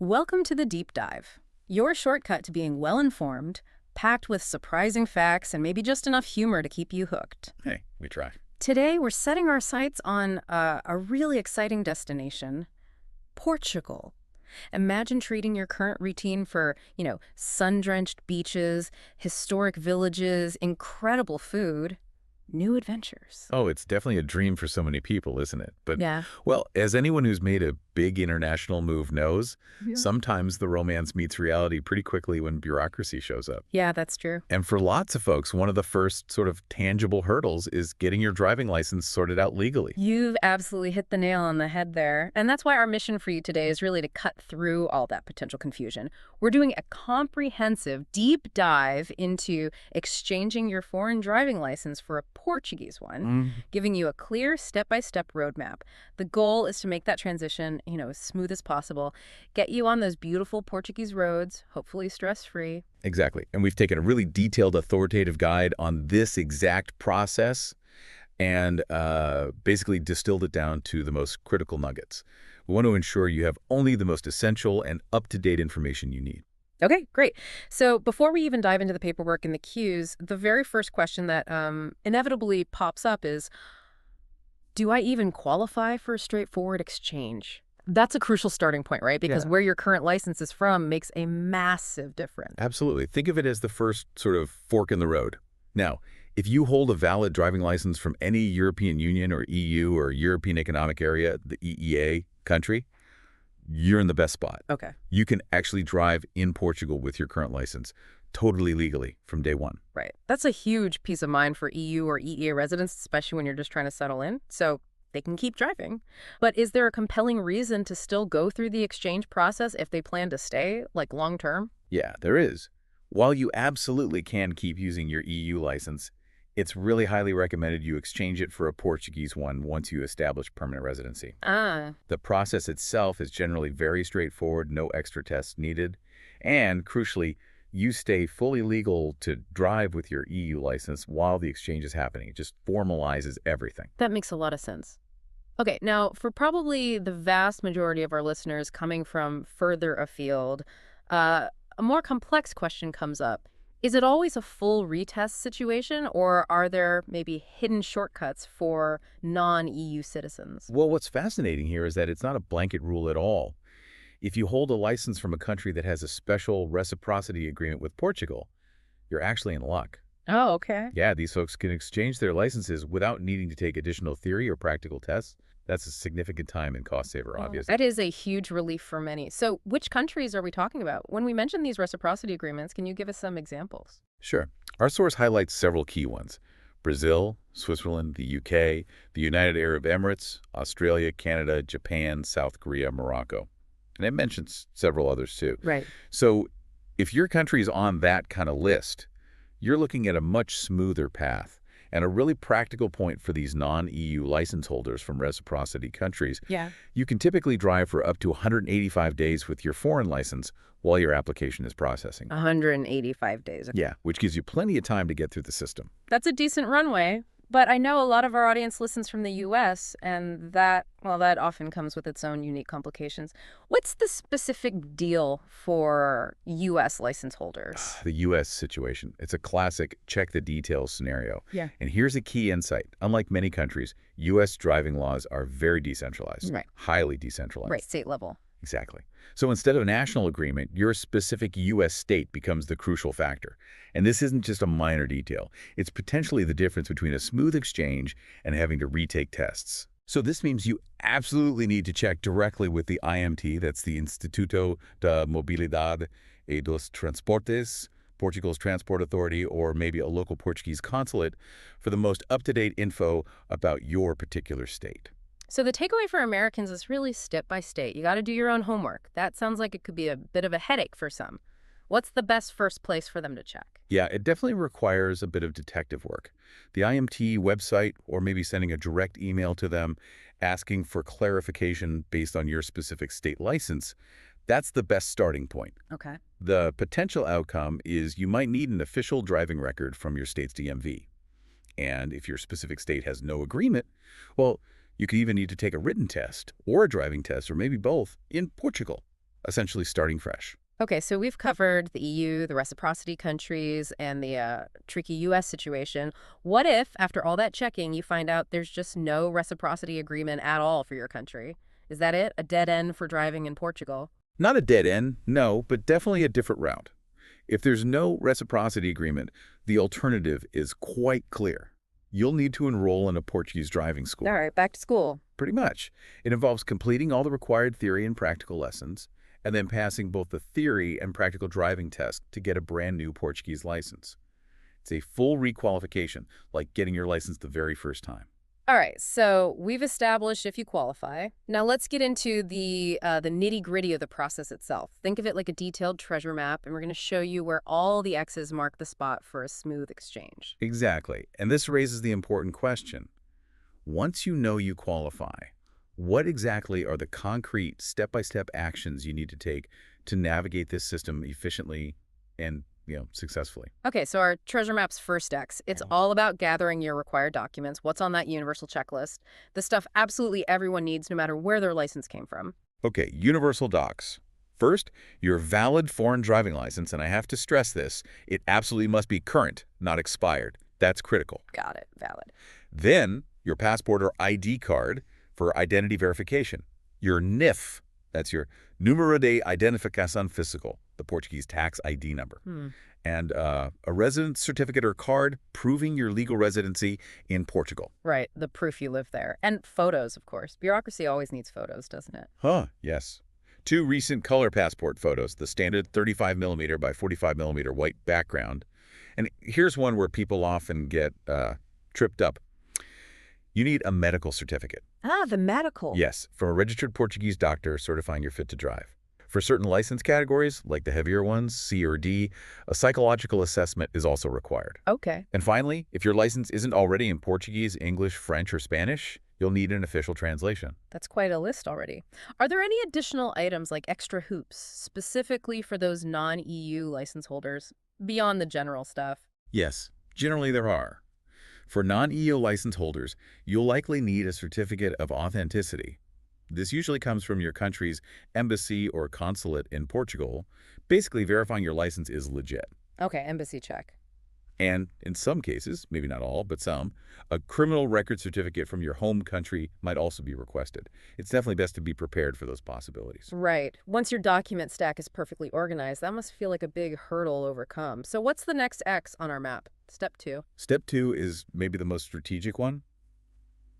Welcome to the Deep Dive, your shortcut to being well-informed, packed with surprising facts and maybe just enough humor to keep you hooked. Hey, we try. Today, we're setting our sights on a really exciting destination, Portugal. Imagine treating your current routine for, sun-drenched beaches, historic villages, incredible food, new adventures. Oh, it's definitely a dream for so many people, isn't it? But, Yeah. well, as anyone who's made a big international move knows, Yeah. sometimes the romance meets reality pretty quickly when bureaucracy shows up. Yeah, that's true. And for lots of folks, one of the first sort of tangible hurdles is getting your driving license sorted out legally. You've absolutely hit the nail on the head there. And that's why our mission for you today is really to cut through all that potential confusion. We're doing a comprehensive, deep dive into exchanging your foreign driving license for a Portuguese one, giving you a clear step-by-step roadmap. The goal is to make that transition, as smooth as possible, get you on those beautiful Portuguese roads, hopefully stress-free. Exactly. And we've taken a really detailed, authoritative guide on this exact process and basically distilled it down to the most critical nuggets. We want to ensure you have only the most essential and up-to-date information you need. Okay, great. So before we even dive into the paperwork and the queues, the very first question that inevitably pops up is, do I even qualify for a straightforward exchange? That's a crucial starting point, right? Because where your current license is from makes a massive difference. Absolutely. Think of it as the first sort of fork in the road. Now, if you hold a valid driving license from any European Union or EU or European Economic Area, the EEA country, you're in the best spot. Okay. You can actually drive in Portugal with your current license, totally legally from day one. Right. That's a huge peace of mind for EU or EEA residents, especially when you're just trying to settle in. So they can keep driving. But is there a compelling reason to still go through the exchange process if they plan to stay, like long term? Yeah, there is. While you absolutely can keep using your EU license, it's really highly recommended you exchange it for a Portuguese one once you establish permanent residency. Ah, The process itself is generally very straightforward, no extra tests needed, and crucially, you stay fully legal to drive with your EU license while the exchange is happening. It just formalizes everything. that makes a lot of sense. Okay, now for probably the vast majority of our listeners coming from further afield, a more complex question comes up. Is it always a full retest situation, or are there maybe hidden shortcuts for non-EU citizens? Well, what's fascinating here is that it's not a blanket rule at all. If you hold a license from a country that has a special reciprocity agreement with Portugal, you're actually in luck. Oh, okay. Yeah, these folks can exchange their licenses without needing to take additional theory or practical tests. That's a significant time and cost saver, obviously. That is a huge relief for many. So which countries are we talking about? When we mention these reciprocity agreements, can you give us some examples? Sure. Our source highlights several key ones: Brazil, Switzerland, the UK, the United Arab Emirates, Australia, Canada, Japan, South Korea, Morocco. And it mentions several others too. Right. So if your country's on that kind of list, you're looking at a much smoother path. And a really practical point for these non-EU license holders from reciprocity countries, Yeah. you can typically drive for up to 185 days with your foreign license while your application is processing. 185 days. Yeah, which gives you plenty of time to get through the system. That's a decent runway. But I know a lot of our audience listens from the U.S., and that often comes with its own unique complications. What's the specific deal for U.S. license holders? The U.S. situation, it's a classic check the details scenario. Yeah. And here's a key insight. Unlike many countries, U.S. driving laws are very decentralized. Right. Highly decentralized. Right, state level. Exactly. So instead of a national agreement, your specific U.S. state becomes the crucial factor. And this isn't just a minor detail. It's potentially the difference between a smooth exchange and having to retake tests. So this means you absolutely need to check directly with the IMT, that's the Instituto de Mobilidade e dos Transportes, Portugal's transport authority, or maybe a local Portuguese consulate for the most up-to-date info about your particular state. So the takeaway for Americans is really step by state. You got to do your own homework. That sounds like it could be a bit of a headache for some. What's the best first place for them to check? Yeah, it definitely requires a bit of detective work. The IMT website, or maybe sending a direct email to them asking for clarification based on your specific state license, that's the best starting point. Okay. The potential outcome is you might need an official driving record from your state's DMV. And if your specific state has no agreement, well, you could even need to take a written test or a driving test, or maybe both, in Portugal. essentially starting fresh. Okay, so we've covered the EU, the reciprocity countries, and the tricky U.S. situation. What if, after all that checking, you find out there's just no reciprocity agreement at all for your country? Is that it? A dead end for driving in Portugal? Not a dead end, no, but definitely a different route. If there's no reciprocity agreement, the alternative is quite clear. You'll need to enroll in a Portuguese driving All school. right, back to school. Pretty much. It involves completing all the required theory and practical lessons, and then passing both the theory and practical driving test to get a brand new Portuguese license. It's a full requalification, like getting your license the very first time. All right, so we've established if you qualify. Now let's get into the nitty-gritty of the process itself. Think of it like a detailed treasure map, and we're going to show you where all the X's mark the spot for a smooth exchange. Exactly. And this raises the important question. Once you know you qualify, what exactly are the concrete step-by-step actions you need to take to navigate this system efficiently and, successfully? Okay, so our treasure map's first X. It's all about gathering your required documents, what's on that universal checklist, the stuff absolutely everyone needs no matter where their license came from. Okay, universal docs. First, your valid foreign driving license, and I have to stress this, it absolutely must be current, not expired. That's critical. Got it, valid. Then, your passport or ID card for identity verification. Your NIF, that's your Número de Identificação Fiscal, the Portuguese tax ID number. And a residence certificate or card proving your legal residency in Portugal. Right, the proof you live there. And photos, of course. Bureaucracy always needs photos, doesn't it? Yes. 2 recent color passport photos, the standard 35mm by 45mm white background. And here's one where people often get tripped up. You need a medical certificate. Ah, the medical. Yes, from a registered Portuguese doctor certifying you're fit to drive. For certain license categories, like the heavier ones, C or D, a psychological assessment is also required. Okay. And finally, if your license isn't already in Portuguese, English, French, or Spanish, you'll need an official translation. That's quite a list already. Are there any additional items like extra hoops, specifically for those non-EU license holders, beyond the general stuff? Yes, generally there are. For non-EU license holders, you'll likely need a certificate of authenticity. This usually comes from your country's embassy or consulate in Portugal, basically verifying your license is legit. Okay, embassy check. And in some cases, maybe not all, but some, a criminal record certificate from your home country might also be requested. It's definitely best to be prepared for those possibilities. Right. Once your document stack is perfectly organized, that must feel like a big hurdle overcome. So what's the next X on our map? Step 2. Step 2 is maybe the most strategic one,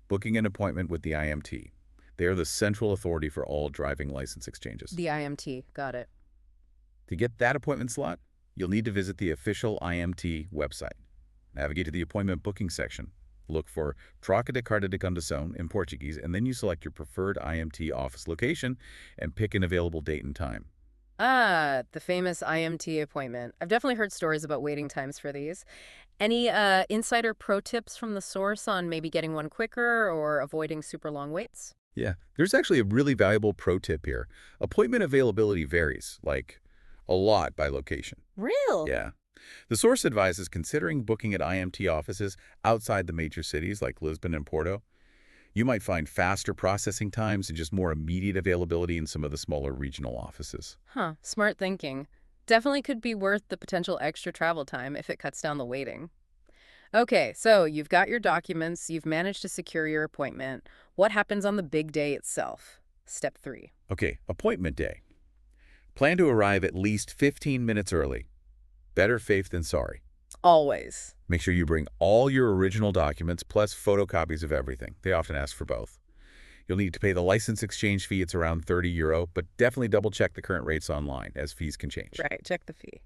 booking an appointment with the IMT. They are the central authority for all driving license exchanges. The IMT. Got it. To get that appointment slot, you'll need to visit the official IMT website. Navigate to the appointment booking section. Look for Troca de Carta de Condução in Portuguese, and then you select your preferred IMT office location and pick an available date and time. Ah, the famous IMT appointment. I've definitely heard stories about waiting times for these. Any insider pro tips from the source on maybe getting one quicker or avoiding super long waits? Yeah, there's actually a really valuable pro tip here. Appointment availability varies, like a lot by location. Real? Yeah. The source advises considering booking at IMT offices outside the major cities like Lisbon and Porto. You might find faster processing times and just more immediate availability in some of the smaller regional offices. Huh, smart thinking. Definitely could be worth the potential extra travel time if it cuts down the waiting. Okay, so you've got your documents, you've managed to secure your appointment. What happens on the big day itself? Step 3. Okay, appointment day. Plan to arrive at least 15 minutes early. Better safe than sorry. Always. Make sure you bring all your original documents plus photocopies of everything. They often ask for both. You'll need to pay the license exchange fee. It's around €30, but definitely double check the current rates online as fees can change. Right, check the fee.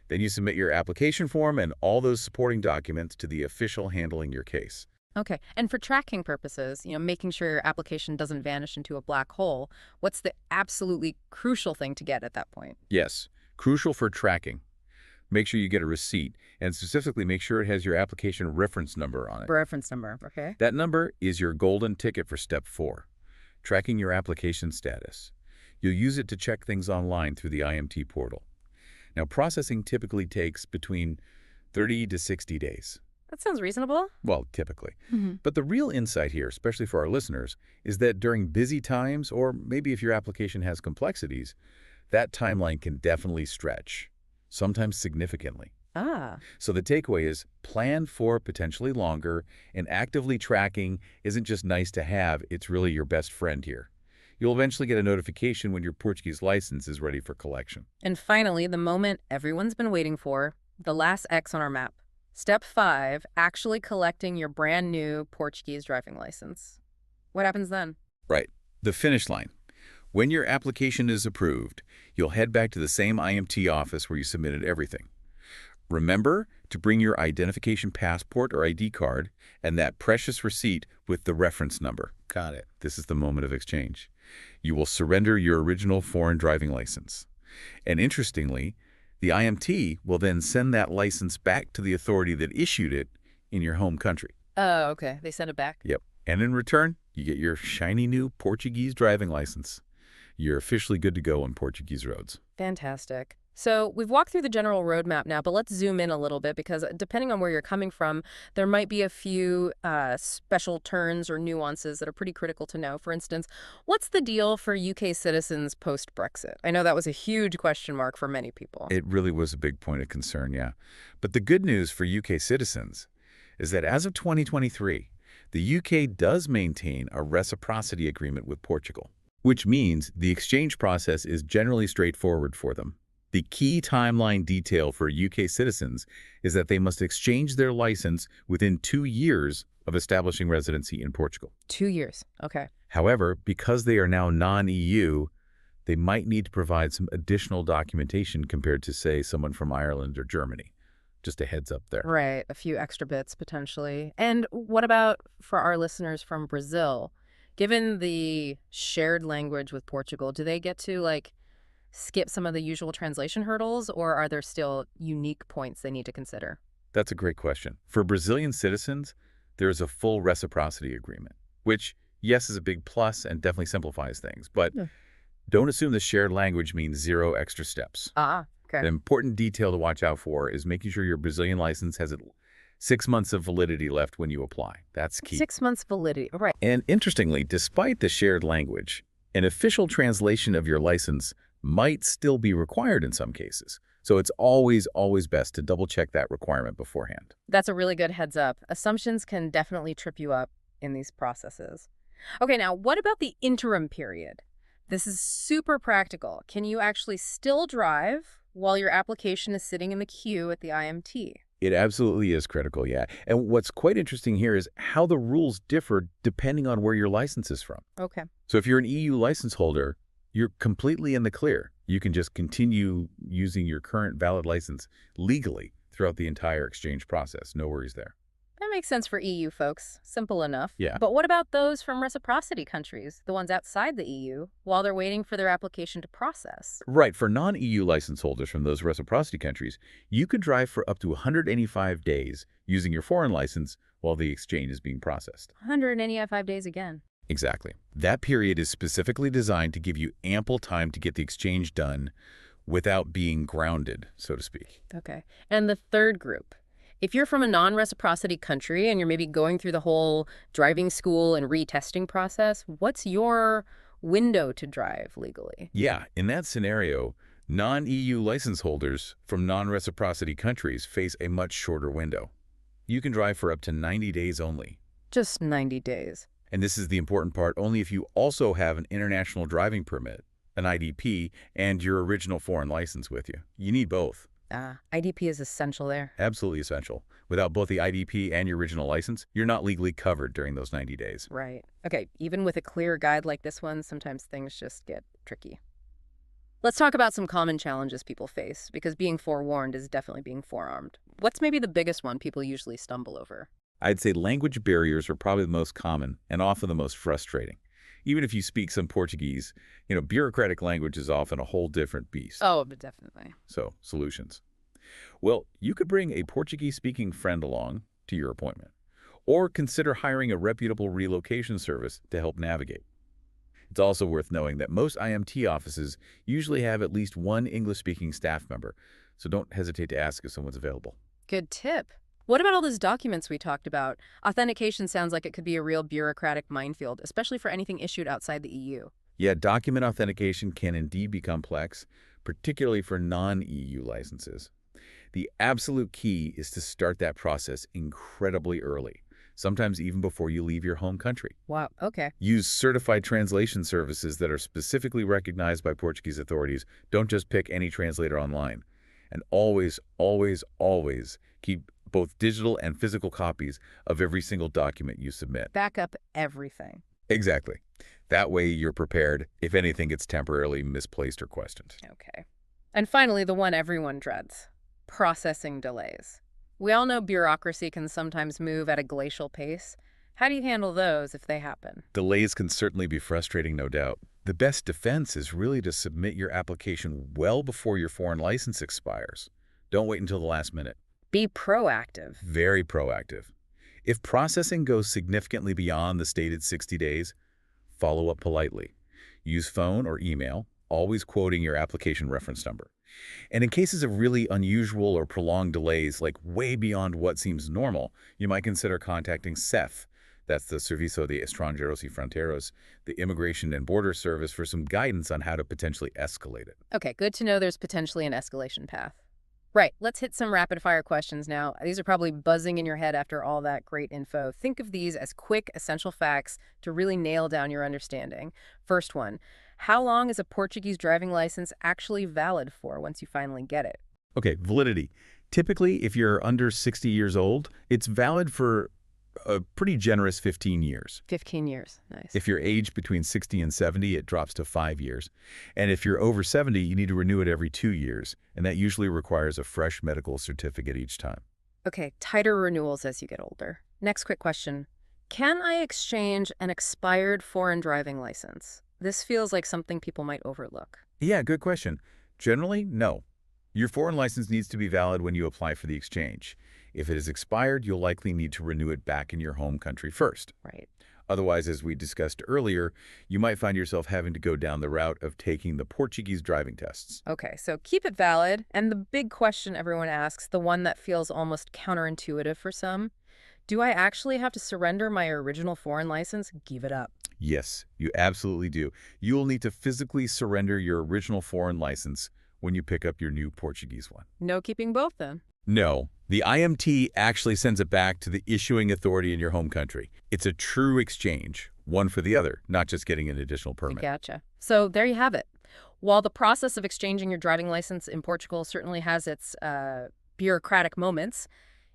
Then you submit your application form and all those supporting documents to the official handling your case. Okay, and for tracking purposes, making sure your application doesn't vanish into a black hole, what's the absolutely crucial thing to get at that point? Yes, crucial for tracking. Make sure you get a receipt, and specifically make sure it has your application reference number on it. Reference number, okay. That number is your golden ticket for Step 4, tracking your application status. You'll use it to check things online through the IMT portal. Now, processing typically takes between 30 to 60 days. That sounds reasonable. Well, typically. Hmm. But the real insight here, especially for our listeners, is that during busy times, or maybe if your application has complexities, that timeline can definitely stretch, sometimes significantly. Ah, So the takeaway is plan for potentially longer, and actively tracking isn't just nice to have, it's really your best friend here. You'll eventually get a notification when your Portuguese license is ready for collection. and finally, the moment everyone's been waiting for, the last X on our map. Step 5, actually collecting your brand new Portuguese driving license. What happens then? Right. The finish line. When your application is approved, you'll head back to the same IMT office where you submitted everything. Remember to bring your identification passport or ID card and that precious receipt with the reference number. Got it. This is the moment of exchange. You will surrender your original foreign driving license. And interestingly, the IMT will then send that license back to the authority that issued it in your home country. Oh, okay. They send it back. Yep. And in return, you get your shiny new Portuguese driving license. You're officially good to go on Portuguese roads. Fantastic. So we've walked through the general roadmap now, but let's zoom in a little bit because depending on where you're coming from, there might be a few special turns or nuances that are pretty critical to know. For instance, what's the deal for UK citizens post-Brexit? I know that was a huge question mark for many people. It really was a big point of concern, yeah. But the good news for UK citizens is that as of 2023, the UK does maintain a reciprocity agreement with Portugal, which means the exchange process is generally straightforward for them. The key timeline detail for UK citizens is that they must exchange their license within 2 years of establishing residency in Portugal. 2 years. Okay. However, because they are now non-EU, they might need to provide some additional documentation compared to, say, someone from Ireland or Germany. Just a heads up there. Right. A few extra bits potentially. And what about for our listeners from Brazil? Given the shared language with Portugal, do they get to skip some of the usual translation hurdles, or are there still unique points they need to consider? That's a great question. For Brazilian citizens, there is a full reciprocity agreement, which, yes, is a big plus and definitely simplifies things. But Yeah. don't assume the shared language means 0 extra steps. Ah, An okay. important detail to watch out for is making sure your Brazilian license has 6 months of validity left when you apply. That's key. 6 months validity. All right. And interestingly, despite the shared language, an official translation of your license might still be required in some cases. So it's always best to double-check that requirement beforehand. That's a really good heads up. Assumptions can definitely trip you up in these processes. Okay, now what about the interim period? This is super practical. Can you actually still drive while your application is sitting in the queue at the IMT? It absolutely is critical, yeah. And what's quite interesting here is how the rules differ depending on where your license is from. Okay. So if you're an EU license holder, you're completely in the clear. You can just continue using your current valid license legally throughout the entire exchange process. No worries there. That makes sense for EU folks. Simple enough. Yeah. But what about those from reciprocity countries, the ones outside the EU, while they're waiting for their application to process? Right. For non-EU license holders from those reciprocity countries, you could drive for up to 185 days using your foreign license while the exchange is being processed. 185 days again. Exactly. That period is specifically designed to give you ample time to get the exchange done without being grounded, so to speak. Okay. And the third group. If you're from a non-reciprocity country and you're maybe going through the whole driving school and retesting process, what's your window to drive legally? Yeah, in that scenario, non-EU license holders from non-reciprocity countries face a much shorter window. You can drive for up to 90 days only. Just 90 days. And this is the important part, only if you also have an international driving permit, an IDP, and your original foreign license with you. You need both. IDP is essential there. Absolutely essential. Without both the IDP and your original license, you're not legally covered during those 90 days. Right. Okay, even with a clear guide like this one, sometimes things just get tricky. Let's talk about some common challenges people face, because being forewarned is definitely being forearmed. What's maybe the biggest one people usually stumble over? I'd say language barriers are probably the most common and often the most frustrating. Even if you speak some Portuguese, bureaucratic language is often a whole different beast. Oh, but definitely. So, solutions. Well, you could bring a Portuguese-speaking friend along to your appointment, or consider hiring a reputable relocation service to help navigate. It's also worth knowing that most IMT offices usually have at least one English-speaking staff member, so don't hesitate to ask if someone's available. Good tip. What about all those documents we talked about? Authentication sounds like it could be a real bureaucratic minefield, especially for anything issued outside the EU. Yeah, document authentication can indeed be complex, particularly for non-EU licenses. The absolute key is to start that process incredibly early, sometimes even before you leave your home country. Wow, okay. Use certified translation services that are specifically recognized by Portuguese authorities. Don't just pick any translator online. And always, always, always keep both digital and physical copies of every single document you submit. Back up everything. Exactly. That way you're prepared if anything gets temporarily misplaced or questioned. Okay. And finally, the one everyone dreads, processing delays. We all know bureaucracy can sometimes move at a glacial pace. How do you handle those if they happen? Delays can certainly be frustrating, no doubt. The best defense is really to submit your application well before your foreign license expires. Don't wait until the last minute. Be proactive. Very proactive. If processing goes significantly beyond the stated 60 days, follow up politely. Use phone or email, always quoting your application reference number. And in cases of really unusual or prolonged delays, like way beyond what seems normal, you might consider contacting CEF. That's the Serviço de Estrangeiros y Fronteiras, the Immigration and Border Service, for some guidance on how to potentially escalate it. Okay, good to know there's potentially an escalation path. Right, let's hit some rapid-fire questions now. These are probably buzzing in your head after all that great info. Think of these as quick, essential facts to really nail down your understanding. First one, how long is a Portuguese driving license actually valid for once you finally get it? Okay, validity. Typically, if you're under 60 years old, it's valid for a pretty generous 15 years. 15 years, nice. If you're aged between 60 and 70, it drops to 5 years. And if you're over 70, you need to renew it every 2 years, and that usually requires a fresh medical certificate each time. Okay, tighter renewals as you get older. Next quick question. Can I exchange an expired foreign driving license? This feels like something people might overlook. Yeah, good question. Generally, no. Your foreign license needs to be valid when you apply for the exchange. If it is expired, you'll likely need to renew it back in your home country first. Right. Otherwise, as we discussed earlier, you might find yourself having to go down the route of taking the Portuguese driving tests. Okay, so keep it valid. And the big question everyone asks, the one that feels almost counterintuitive for some, do I actually have to surrender my original foreign license? Give it up. Yes, you absolutely do. You will need to physically surrender your original foreign license when you pick up your new Portuguese one. No keeping both then. No, the IMT actually sends it back to the issuing authority in your home country. It's a true exchange, one for the other, not just getting an additional I permit. gotcha. So there you have it. While the process of exchanging your driving license in Portugal certainly has its bureaucratic moments,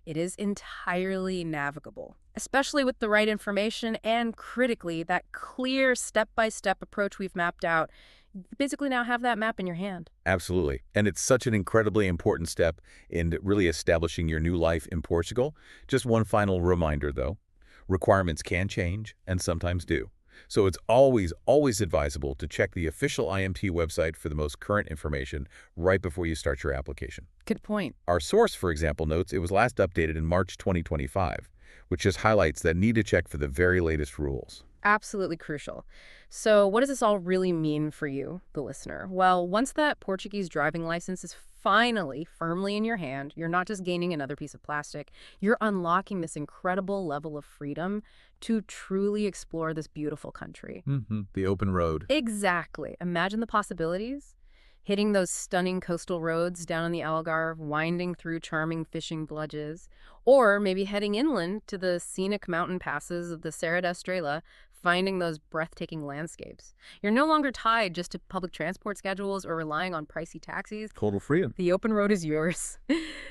it is entirely navigable, especially with the right information and, critically, that clear step-by-step approach we've mapped out. You basically now have that map in your hand. Absolutely. And it's such an incredibly important step in really establishing your new life in Portugal. Just one final reminder, though. Requirements can change, and sometimes do. So it's always, always advisable to check the official IMT website for the most current information right before you start your application. Good point. Our source, for example, notes it was last updated in March 2025, which just highlights that need to check for the very latest rules. Absolutely crucial. So what does this all really mean for you, the listener? Well, once that Portuguese driving license is finally firmly in your hand, you're not just gaining another piece of plastic, you're unlocking this incredible level of freedom to truly explore this beautiful country. The open road. Exactly. Imagine the possibilities. Hitting those stunning coastal roads down in the Algarve, winding through charming fishing villages, or maybe heading inland to the scenic mountain passes of the Serra da Estrela, finding those breathtaking landscapes. You're no longer tied just to public transport schedules or relying on pricey taxis. Total freedom. The open road is yours.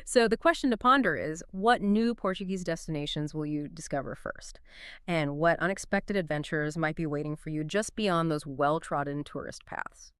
So the question to ponder is, what new Portuguese destinations will you discover first? And what unexpected adventures might be waiting for you just beyond those well-trodden tourist paths?